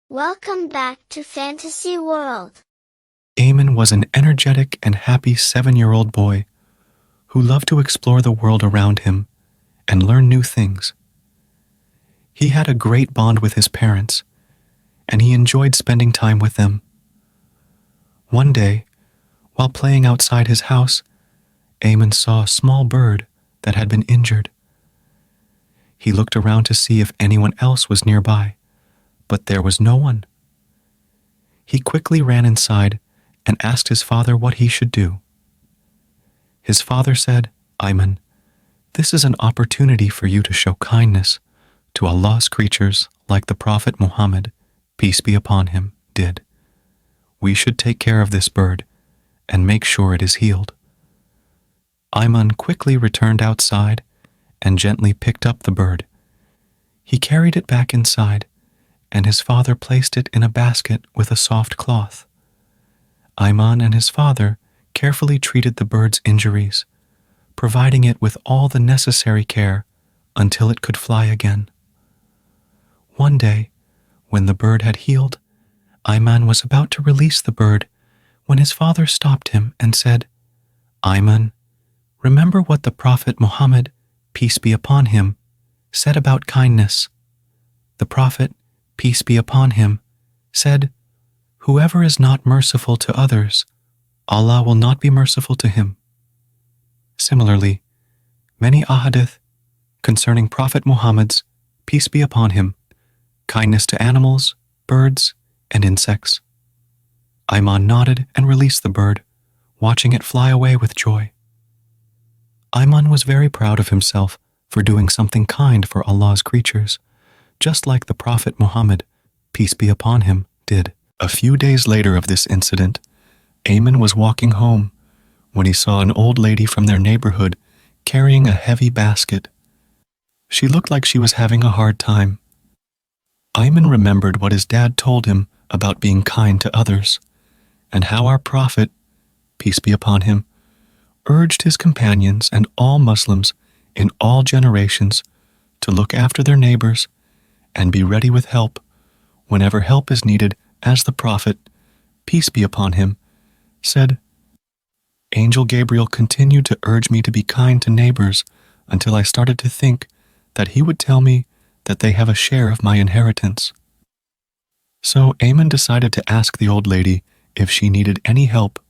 Welcome back to Fantasy World. Ayman was an energetic and happy 7-year-old boy who loved to explore the world around him and learn new things. He had a great bond with his parents, and he enjoyed spending time with them. One day, while playing outside his house, Ayman saw a small bird that had been injured. He looked around to see if anyone else was nearby, but there was no one. He quickly ran inside and asked his father what he should do. His father said, "Ayman, this is an opportunity for you to show kindness to Allah's creatures like the Prophet Muhammad, peace be upon him, did. We should take care of this bird and make sure it is healed." Ayman quickly returned outside and gently picked up the bird. He carried it back inside, and his father placed it in a basket with a soft cloth. Ayman and his father carefully treated the bird's injuries, providing it with all the necessary care until it could fly again. One day, when the bird had healed, Ayman was about to release the bird when his father stopped him and said, "Ayman, remember what the Prophet Muhammad, peace be upon him, said about kindness. The Prophet, peace be upon him, said, 'Whoever is not merciful to others, Allah will not be merciful to him.'" Similarly, many ahadith concerning Prophet Muhammad's, peace be upon him, kindness to animals, birds, and insects. Ayman nodded and released the bird, watching it fly away with joy. Ayman was very proud of himself for doing something kind for Allah's creatures, just like the Prophet Muhammad, peace be upon him, did. A few days later of this incident, Ayman was walking home when he saw an old lady from their neighborhood carrying a heavy basket. She looked like she was having a hard time. Ayman remembered what his dad told him about being kind to others, and how our Prophet, peace be upon him, urged his companions and all Muslims in all generations to look after their neighbors and be ready with help whenever help is needed, as the Prophet, peace be upon him, said. Angel Gabriel continued to urge me to be kind to neighbors until I started to think that he would tell me that they have a share of my inheritance. So Ayman decided to ask the old lady if she needed any help.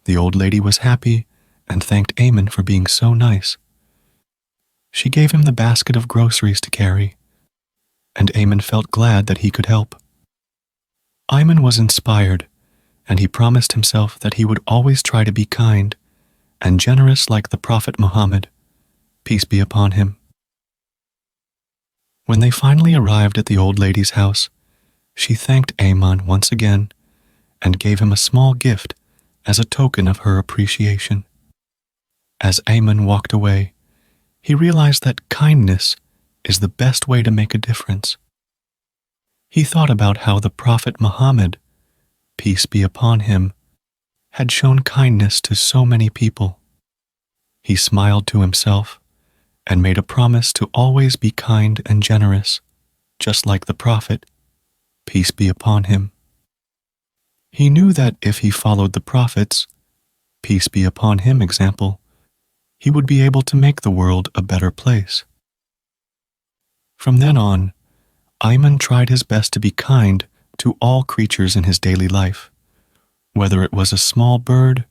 The old lady was happy and thanked Ayman for being so nice. She gave him the basket of groceries to carry, and Ayman felt glad that he could help. Ayman was inspired, and he promised himself that he would always try to be kind and generous like the Prophet Muhammad, peace be upon him. When they finally arrived at the old lady's house, she thanked Ayman once again and gave him a small gift as a token of her appreciation. As Ayman walked away, he realized that kindness is the best way to make a difference. He thought about how the Prophet Muhammad, peace be upon him, had shown kindness to so many people. He smiled to himself and made a promise to always be kind and generous, just like the Prophet, peace be upon him. He knew that if he followed the Prophet's, peace be upon him, example, he would be able to make the world a better place. From then on, Ayman tried his best to be kind to all creatures in his daily life, whether it was a small bird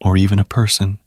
or even a person.